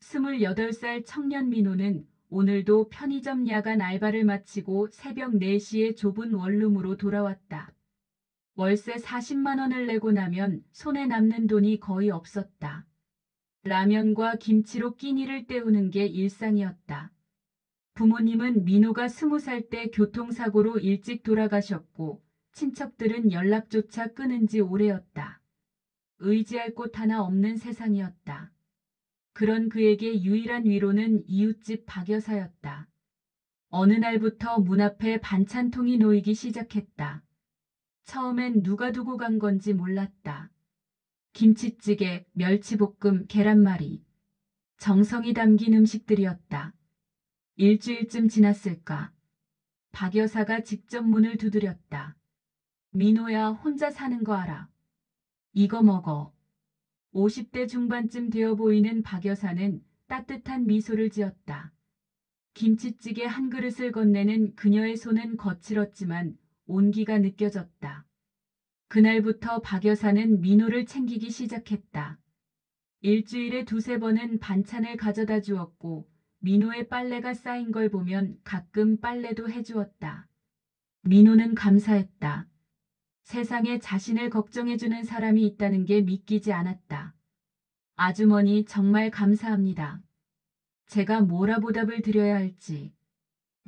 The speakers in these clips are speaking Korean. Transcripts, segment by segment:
28살 청년 민호는 오늘도 편의점 야간 알바를 마치고 새벽 4시에 좁은 원룸으로 돌아왔다. 월세 40만 원을 내고 나면 손에 남는 돈이 거의 없었다. 라면과 김치로 끼니를 때우는 게 일상이었다. 부모님은 민호가 20살 때 교통사고로 일찍 돌아가셨고 친척들은 연락조차 끊은 지 오래였다. 의지할 곳 하나 없는 세상이었다. 그런 그에게 유일한 위로는 이웃집 박 여사였다. 어느 날부터 문 앞에 반찬통이 놓이기 시작했다. 처음엔 누가 두고 간 건지 몰랐다. 김치찌개, 멸치볶음, 계란말이. 정성이 담긴 음식들이었다. 일주일쯤 지났을까. 박 여사가 직접 문을 두드렸다. 민호야, 혼자 사는 거 알아. 이거 먹어. 50대 중반쯤 되어 보이는 박 여사는 따뜻한 미소를 지었다. 김치찌개 한 그릇을 건네는 그녀의 손은 거칠었지만 온기가 느껴졌다. 그날부터 박 여사는 민호를 챙기기 시작했다. 일주일에 두세 번은 반찬을 가져다 주었고 민호의 빨래가 쌓인 걸 보면 가끔 빨래도 해주었다. 민호는 감사했다. 세상에 자신을 걱정해주는 사람이 있다는 게 믿기지 않았다. 아주머니 정말 감사합니다. 제가 뭐라 보답을 드려야 할지.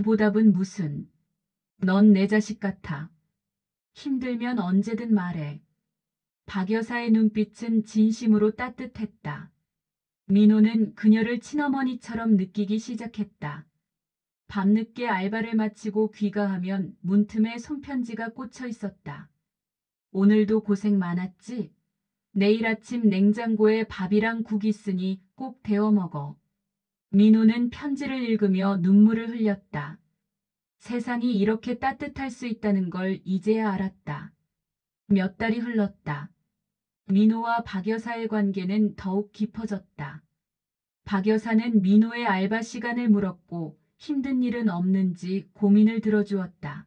보답은 무슨. 넌 내 자식 같아. 힘들면 언제든 말해. 박 여사의 눈빛은 진심으로 따뜻했다. 민호는 그녀를 친어머니처럼 느끼기 시작했다. 밤늦게 알바를 마치고 귀가하면 문틈에 손편지가 꽂혀 있었다. 오늘도 고생 많았지? 내일 아침 냉장고에 밥이랑 국 있으니 꼭 데워 먹어. 민호는 편지를 읽으며 눈물을 흘렸다. 세상이 이렇게 따뜻할 수 있다는 걸 이제야 알았다. 몇 달이 흘렀다. 민호와 박 여사의 관계는 더욱 깊어졌다. 박 여사는 민호의 알바 시간을 물었고 힘든 일은 없는지 고민을 들어주었다.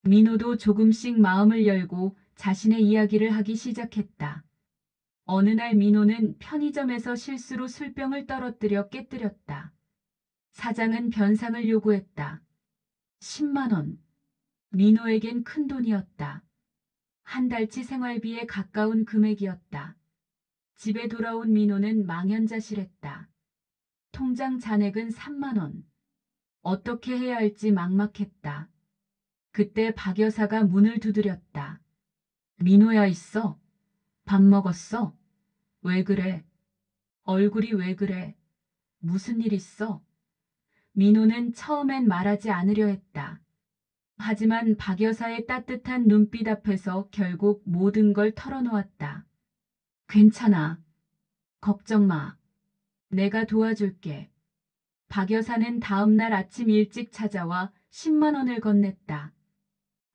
민호도 조금씩 마음을 열고 자신의 이야기를 하기 시작했다. 어느 날 민호는 편의점에서 실수로 술병을 떨어뜨려 깨뜨렸다. 사장은 변상을 요구했다. 10만 원. 민호에겐 큰 돈이었다. 한 달치 생활비에 가까운 금액이었다. 집에 돌아온 민호는 망연자실했다. 통장 잔액은 3만 원. 어떻게 해야 할지 막막했다. 그때 박 여사가 문을 두드렸다. 민호야 있어? 밥 먹었어? 왜 그래? 얼굴이 왜 그래? 무슨 일 있어? 민호는 처음엔 말하지 않으려 했다. 하지만 박 여사의 따뜻한 눈빛 앞에서 결국 모든 걸 털어놓았다. 괜찮아. 걱정 마. 내가 도와줄게. 박 여사는 다음 날 아침 일찍 찾아와 10만 원을 건넸다.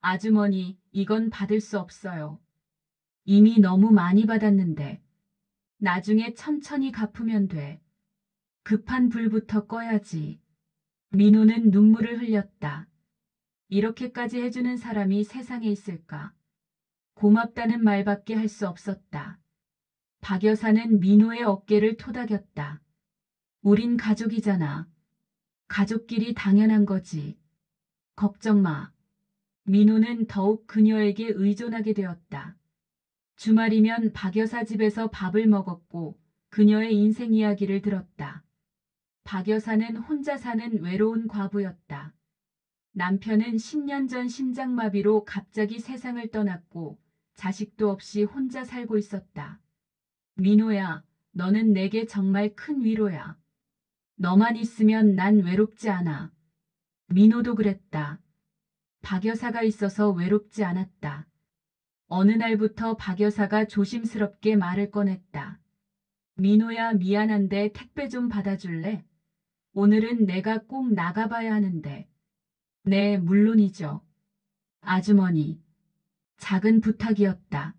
아주머니, 이건 받을 수 없어요. 이미 너무 많이 받았는데. 나중에 천천히 갚으면 돼. 급한 불부터 꺼야지. 민호는 눈물을 흘렸다. 이렇게까지 해주는 사람이 세상에 있을까? 고맙다는 말밖에 할 수 없었다. 박 여사는 민호의 어깨를 토닥였다. 우린 가족이잖아. 가족끼리 당연한 거지. 걱정 마. 민호는 더욱 그녀에게 의존하게 되었다. 주말이면 박 여사 집에서 밥을 먹었고 그녀의 인생 이야기를 들었다. 박 여사는 혼자 사는 외로운 과부였다. 남편은 10년 전 심장마비로 갑자기 세상을 떠났고 자식도 없이 혼자 살고 있었다. 민호야, 너는 내게 정말 큰 위로야. 너만 있으면 난 외롭지 않아. 민호도 그랬다. 박 여사가 있어서 외롭지 않았다. 어느 날부터 박 여사가 조심스럽게 말을 꺼냈다. 민호야, 미안한데 택배 좀 받아줄래? 오늘은 내가 꼭 나가봐야 하는데. 네, 물론이죠. 아주머니. 작은 부탁이었다.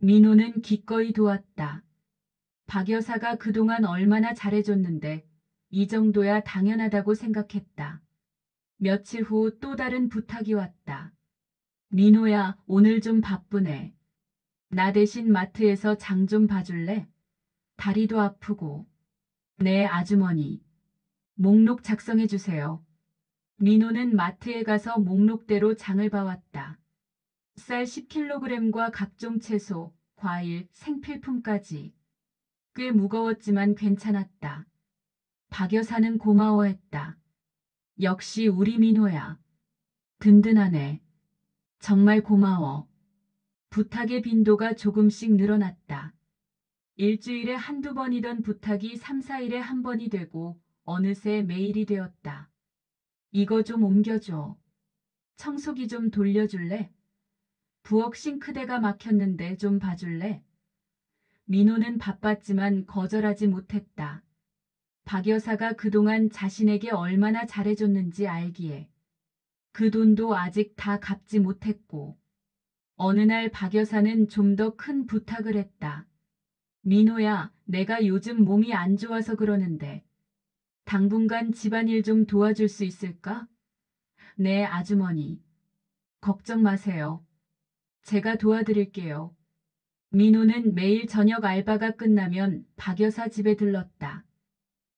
민호는 기꺼이 도왔다. 박 여사가 그동안 얼마나 잘해줬는데 이 정도야 당연하다고 생각했다. 며칠 후 또 다른 부탁이 왔다. 민호야, 오늘 좀 바쁘네. 나 대신 마트에서 장 좀 봐줄래? 다리도 아프고. 네, 아주머니. 목록 작성해 주세요. 민호는 마트에 가서 목록대로 장을 봐왔다. 쌀 10kg과 각종 채소, 과일, 생필품까지. 꽤 무거웠지만 괜찮았다. 박 여사는 고마워했다. 역시 우리 민호야. 든든하네. 정말 고마워. 부탁의 빈도가 조금씩 늘어났다. 일주일에 한두 번이던 부탁이 3, 4일에 한 번이 되고 어느새 매일이 되었다. 이거 좀 옮겨줘. 청소기 좀 돌려줄래? 부엌 싱크대가 막혔는데 좀 봐줄래? 민호는 바빴지만 거절하지 못했다. 박 여사가 그동안 자신에게 얼마나 잘해줬는지 알기에. 그 돈도 아직 다 갚지 못했고. 어느 날 박 여사는 좀 더 큰 부탁을 했다. 민호야, 내가 요즘 몸이 안 좋아서 그러는데 당분간 집안일 좀 도와줄 수 있을까? 네, 아주머니. 걱정 마세요. 제가 도와드릴게요. 민호는 매일 저녁 알바가 끝나면 박 여사 집에 들렀다.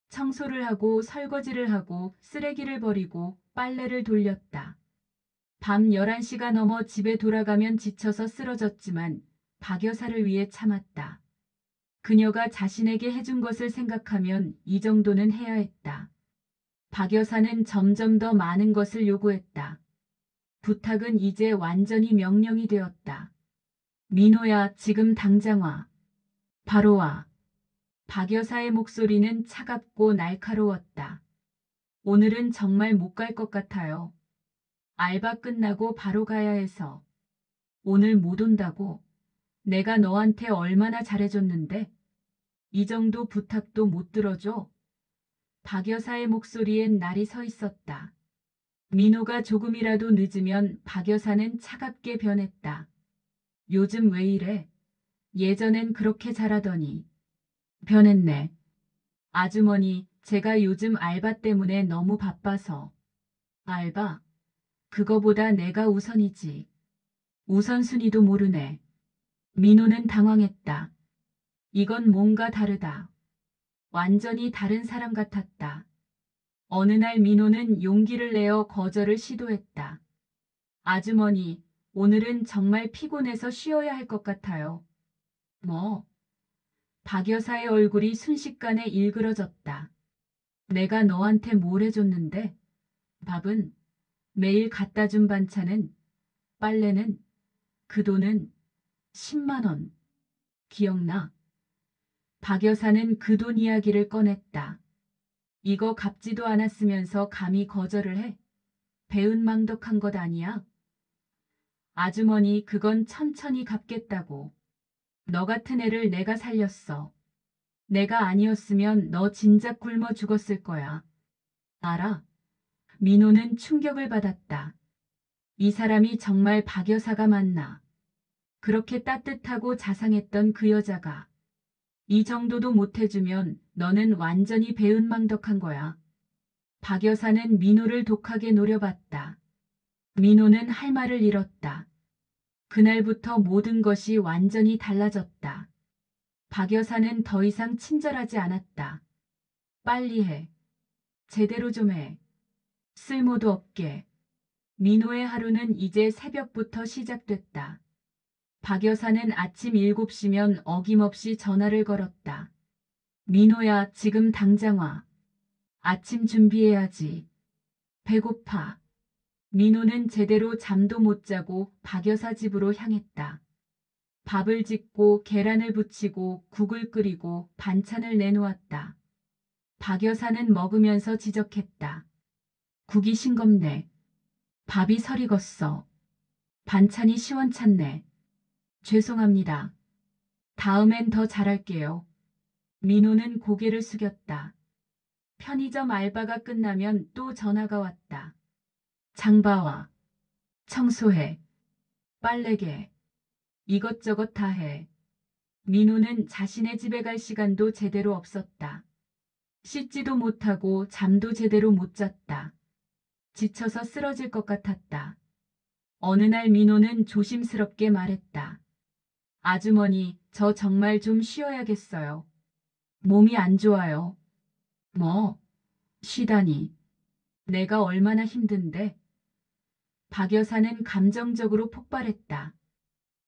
청소를 하고 설거지를 하고 쓰레기를 버리고 빨래를 돌렸다. 밤 11시가 넘어 집에 돌아가면 지쳐서 쓰러졌지만 박 여사를 위해 참았다. 그녀가 자신에게 해준 것을 생각하면 이 정도는 해야 했다. 박 여사는 점점 더 많은 것을 요구했다. 부탁은 이제 완전히 명령이 되었다. 민호야, 지금 당장 와. 바로 와. 박 여사의 목소리는 차갑고 날카로웠다. 오늘은 정말 못 갈 것 같아요. 알바 끝나고 바로 가야 해서. 오늘 못 온다고? 내가 너한테 얼마나 잘해줬는데? 이 정도 부탁도 못 들어줘? 박 여사의 목소리엔 날이 서 있었다. 민호가 조금이라도 늦으면 박 여사는 차갑게 변했다. 요즘 왜 이래? 예전엔 그렇게 잘하더니. 변했네. 아주머니, 제가 요즘 알바 때문에 너무 바빠서. 알바? 그거보다 내가 우선이지. 우선순위도 모르네. 민호는 당황했다. 이건 뭔가 다르다. 완전히 다른 사람 같았다. 어느 날 민호는 용기를 내어 거절을 시도했다. 아주머니, 오늘은 정말 피곤해서 쉬어야 할 것 같아요. 뭐? 박 여사의 얼굴이 순식간에 일그러졌다. 내가 너한테 뭘 해줬는데? 밥은? 매일 갖다 준 반찬은? 빨래는? 그 돈은? 10만 원. 기억나? 박 여사는 그 돈 이야기를 꺼냈다. 이거 갚지도 않았으면서 감히 거절을 해? 배은망덕한 것 아니야? 아주머니, 그건 천천히 갚겠다고. 너 같은 애를 내가 살렸어. 내가 아니었으면 너 진작 굶어 죽었을 거야. 알아? 민호는 충격을 받았다. 이 사람이 정말 박 여사가 맞나? 그렇게 따뜻하고 자상했던 그 여자가 이 정도도 못해주면 너는 완전히 배은망덕한 거야. 박 여사는 민호를 독하게 노려봤다. 민호는 할 말을 잃었다. 그날부터 모든 것이 완전히 달라졌다. 박 여사는 더 이상 친절하지 않았다. 빨리 해. 제대로 좀 해. 쓸모도 없게. 민호의 하루는 이제 새벽부터 시작됐다. 박 여사는 아침 7시면 어김없이 전화를 걸었다. 민호야, 지금 당장 와. 아침 준비해야지. 배고파. 민호는 제대로 잠도 못 자고 박 여사 집으로 향했다. 밥을 짓고 계란을 부치고 국을 끓이고 반찬을 내놓았다. 박 여사는 먹으면서 지적했다. 국이 싱겁네. 밥이 설익었어. 반찬이 시원찮네. 죄송합니다. 다음엔 더 잘할게요. 민호는 고개를 숙였다. 편의점 알바가 끝나면 또 전화가 왔다. 장봐와. 청소해. 빨래개. 이것저것 다 해. 민호는 자신의 집에 갈 시간도 제대로 없었다. 씻지도 못하고 잠도 제대로 못 잤다. 지쳐서 쓰러질 것 같았다. 어느 날 민호는 조심스럽게 말했다. 아주머니, 저 정말 좀 쉬어야겠어요. 몸이 안 좋아요. 뭐, 쉬다니. 내가 얼마나 힘든데. 박 여사는 감정적으로 폭발했다.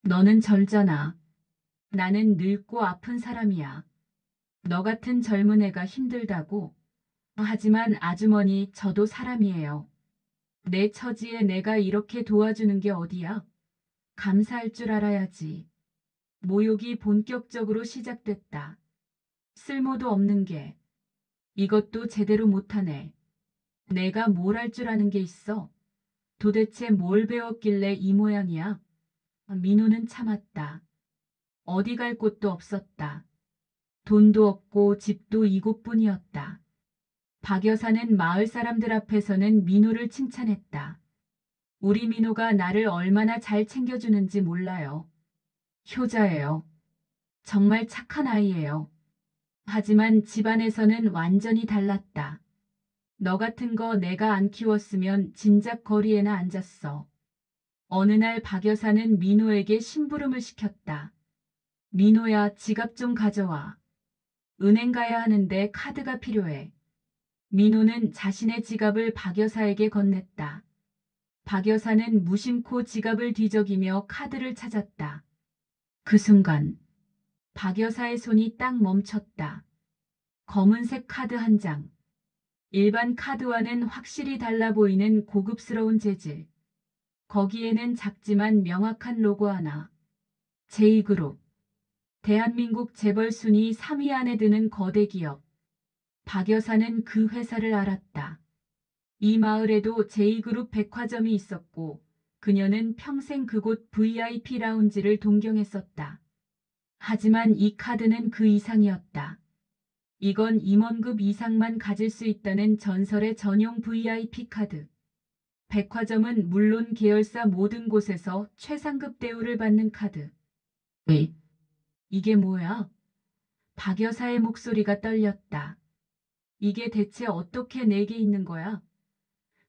너는 절잖아. 나는 늙고 아픈 사람이야. 너 같은 젊은 애가 힘들다고. 하지만 아주머니, 저도 사람이에요. 내 처지에 내가 이렇게 도와주는 게 어디야? 감사할 줄 알아야지. 모욕이 본격적으로 시작됐다. 쓸모도 없는 게. 이것도 제대로 못하네. 내가 뭘 할 줄 아는 게 있어? 도대체 뭘 배웠길래 이 모양이야? 민호는 참았다. 어디 갈 곳도 없었다. 돈도 없고 집도 이곳뿐이었다. 박 여사는 마을 사람들 앞에서는 민호를 칭찬했다. 우리 민호가 나를 얼마나 잘 챙겨주는지 몰라요. 효자예요. 정말 착한 아이예요. 하지만 집안에서는 완전히 달랐다. 너 같은 거 내가 안 키웠으면 진작 거리에나 앉았어. 어느 날 박 여사는 민호에게 심부름을 시켰다. 민호야, 지갑 좀 가져와. 은행 가야 하는데 카드가 필요해. 민호는 자신의 지갑을 박 여사에게 건넸다. 박 여사는 무심코 지갑을 뒤적이며 카드를 찾았다. 그 순간 박 여사의 손이 딱 멈췄다. 검은색 카드 한 장. 일반 카드와는 확실히 달라 보이는 고급스러운 재질. 거기에는 작지만 명확한 로고 하나. 제2그룹. 대한민국 재벌 순위 3위 안에 드는 거대 기업. 박 여사는 그 회사를 알았다. 이 마을에도 제2그룹 백화점이 있었고 그녀는 평생 그곳 VIP 라운지를 동경했었다. 하지만 이 카드는 그 이상이었다. 이건 임원급 이상만 가질 수 있다는 전설의 전용 VIP 카드. 백화점은 물론 계열사 모든 곳에서 최상급 대우를 받는 카드. 왜? 이게 뭐야? 박 여사의 목소리가 떨렸다. 이게 대체 어떻게 내게 있는 거야?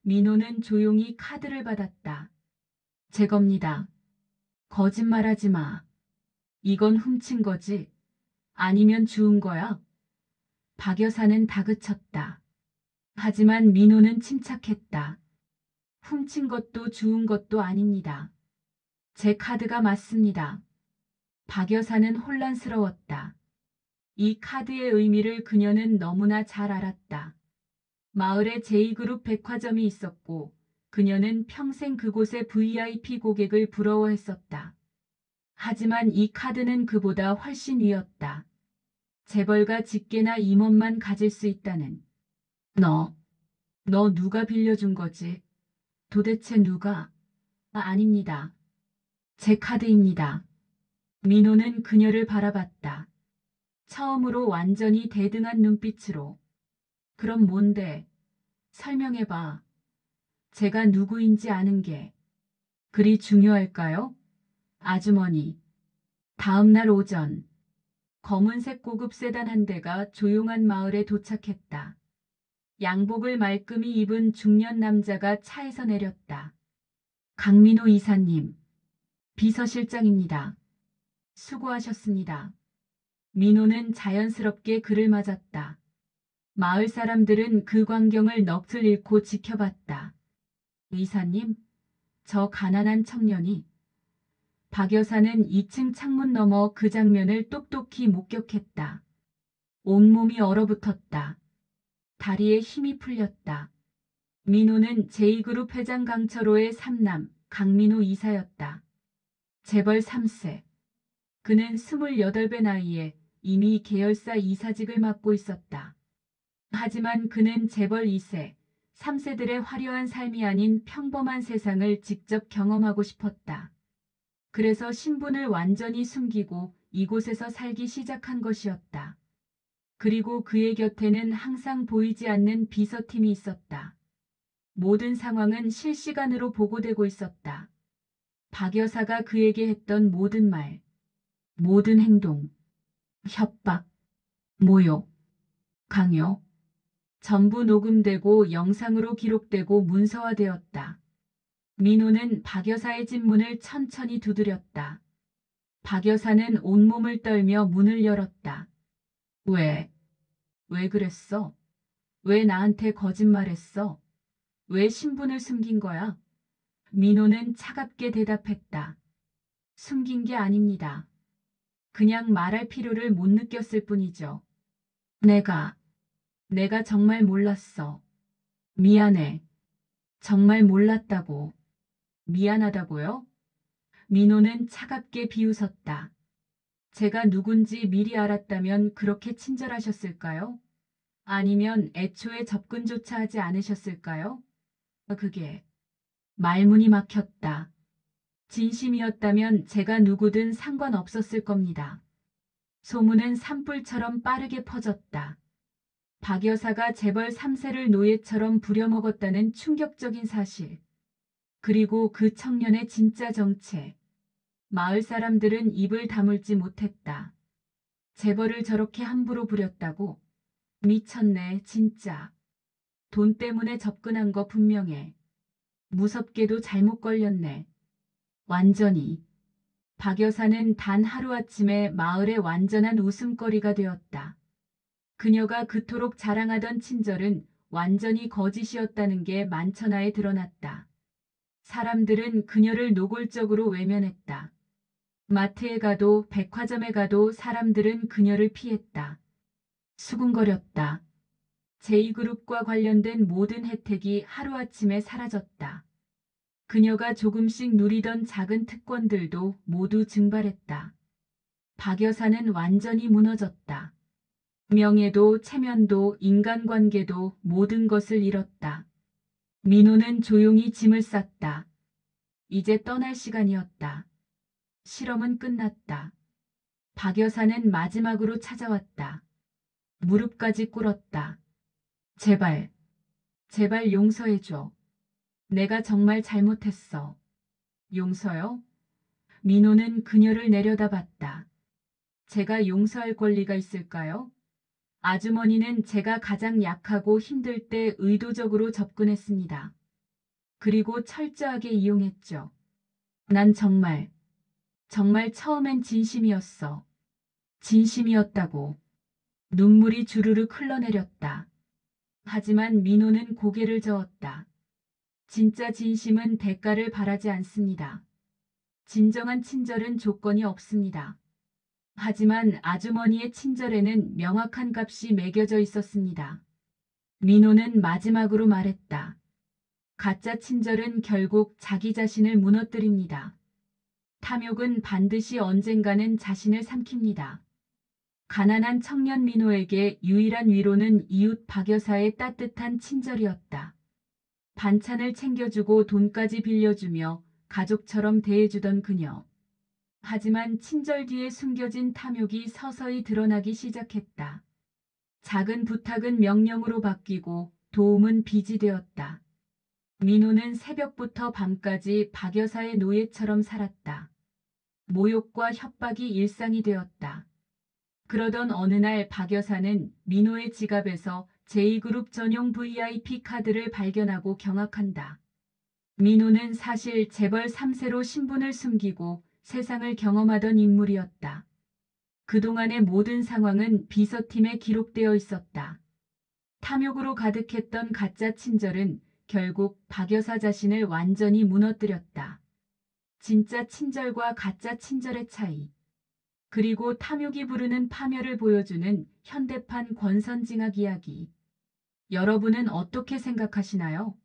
민호는 조용히 카드를 받았다. 제 겁니다. 거짓말하지 마. 이건 훔친 거지? 아니면 주운 거야? 박 여사는 다그쳤다. 하지만 민호는 침착했다. 훔친 것도 주운 것도 아닙니다. 제 카드가 맞습니다. 박 여사는 혼란스러웠다. 이 카드의 의미를 그녀는 너무나 잘 알았다. 마을에 제2그룹 백화점이 있었고 그녀는 평생 그곳의 VIP 고객을 부러워했었다. 하지만 이 카드는 그보다 훨씬 위였다. 재벌가 직계나 임원만 가질 수 있다는. 너 누가 빌려준 거지? 도대체 누가? 아닙니다. 제 카드입니다. 민호는 그녀를 바라봤다. 처음으로 완전히 대등한 눈빛으로. 그럼 뭔데? 설명해봐. 제가 누구인지 아는 게 그리 중요할까요? 아주머니. 다음 날 오전. 검은색 고급 세단 한 대가 조용한 마을에 도착했다. 양복을 말끔히 입은 중년 남자가 차에서 내렸다. 강민호 이사님. 비서실장입니다. 수고하셨습니다. 민호는 자연스럽게 그를 맞았다. 마을 사람들은 그 광경을 넋을 잃고 지켜봤다. 이사님, 저 가난한 청년이. 박 여사는 2층 창문 너머 그 장면을 똑똑히 목격했다. 온몸이 얼어붙었다. 다리에 힘이 풀렸다. 민호는 제2그룹 회장 강철호의 삼남 강민호 이사였다. 재벌 3세. 그는 28배 나이에 이미 계열사 이사직을 맡고 있었다. 하지만 그는 재벌 2세, 3세들의 화려한 삶이 아닌 평범한 세상을 직접 경험하고 싶었다. 그래서 신분을 완전히 숨기고 이곳에서 살기 시작한 것이었다. 그리고 그의 곁에는 항상 보이지 않는 비서팀이 있었다. 모든 상황은 실시간으로 보고되고 있었다. 박 여사가 그에게 했던 모든 말, 모든 행동, 협박, 모욕, 강요, 전부 녹음되고 영상으로 기록되고 문서화되었다. 민호는 박 여사의 집 문을 천천히 두드렸다. 박 여사는 온몸을 떨며 문을 열었다. 왜 그랬어? 왜 나한테 거짓말했어? 왜 신분을 숨긴 거야? 민호는 차갑게 대답했다. 숨긴 게 아닙니다. 그냥 말할 필요를 못 느꼈을 뿐이죠. 내가, 내가 정말 몰랐어. 미안해. 정말 몰랐다고. 미안하다고요? 민호는 차갑게 비웃었다. 제가 누군지 미리 알았다면 그렇게 친절하셨을까요? 아니면 애초에 접근조차 하지 않으셨을까요? 그게 말문이 막혔다. 진심이었다면 제가 누구든 상관없었을 겁니다. 소문은 산불처럼 빠르게 퍼졌다. 박 여사가 재벌 3세를 노예처럼 부려먹었다는 충격적인 사실. 그리고 그 청년의 진짜 정체. 마을 사람들은 입을 다물지 못했다. 재벌을 저렇게 함부로 부렸다고? 미쳤네, 진짜. 돈 때문에 접근한 거 분명해. 무섭게도 잘못 걸렸네. 완전히. 박 여사는 단 하루아침에 마을의 완전한 웃음거리가 되었다. 그녀가 그토록 자랑하던 친절은 완전히 거짓이었다는 게 만천하에 드러났다. 사람들은 그녀를 노골적으로 외면했다. 마트에 가도 백화점에 가도 사람들은 그녀를 피했다. 수군거렸다. 제2그룹과 관련된 모든 혜택이 하루아침에 사라졌다. 그녀가 조금씩 누리던 작은 특권들도 모두 증발했다. 박 여사는 완전히 무너졌다. 명예도 체면도 인간관계도 모든 것을 잃었다. 민호는 조용히 짐을 쌌다. 이제 떠날 시간이었다. 실험은 끝났다. 박 여사는 마지막으로 찾아왔다. 무릎까지 꿇었다. 제발, 제발 용서해줘. 내가 정말 잘못했어. 용서요? 민호는 그녀를 내려다봤다. 제가 용서할 권리가 있을까요? 아주머니는 제가 가장 약하고 힘들 때 의도적으로 접근했습니다. 그리고 철저하게 이용했죠. 난 정말, 정말 처음엔 진심이었어. 진심이었다고. 눈물이 주르륵 흘러내렸다. 하지만 민호는 고개를 저었다. 진짜 진심은 대가를 바라지 않습니다. 진정한 친절은 조건이 없습니다. 하지만 아주머니의 친절에는 명확한 값이 매겨져 있었습니다. 민호는 마지막으로 말했다. 가짜 친절은 결국 자기 자신을 무너뜨립니다. 탐욕은 반드시 언젠가는 자신을 삼킵니다. 가난한 청년 민호에게 유일한 위로는 이웃 박 여사의 따뜻한 친절이었다. 반찬을 챙겨주고 돈까지 빌려주며 가족처럼 대해주던 그녀. 하지만 친절 뒤에 숨겨진 탐욕이 서서히 드러나기 시작했다. 작은 부탁은 명령으로 바뀌고 도움은 빚이 되었다. 민호는 새벽부터 밤까지 박 여사의 노예처럼 살았다. 모욕과 협박이 일상이 되었다. 그러던 어느 날 박 여사는 민호의 지갑에서 제2그룹 전용 VIP 카드를 발견하고 경악한다. 민호는 사실 재벌 3세로 신분을 숨기고 세상을 경험하던 인물이었다. 그동안의 모든 상황은 비서팀에 기록되어 있었다. 탐욕으로 가득했던 가짜 친절은 결국 박 여사 자신을 완전히 무너뜨렸다. 진짜 친절과 가짜 친절의 차이. 그리고 탐욕이 부르는 파멸을 보여주는 현대판 권선징악 이야기. 여러분은 어떻게 생각하시나요?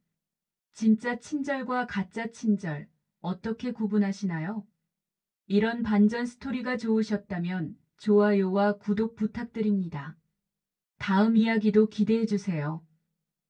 진짜 친절과 가짜 친절, 어떻게 구분하시나요? 이런 반전 스토리가 좋으셨다면 좋아요와 구독 부탁드립니다. 다음 이야기도 기대해 주세요.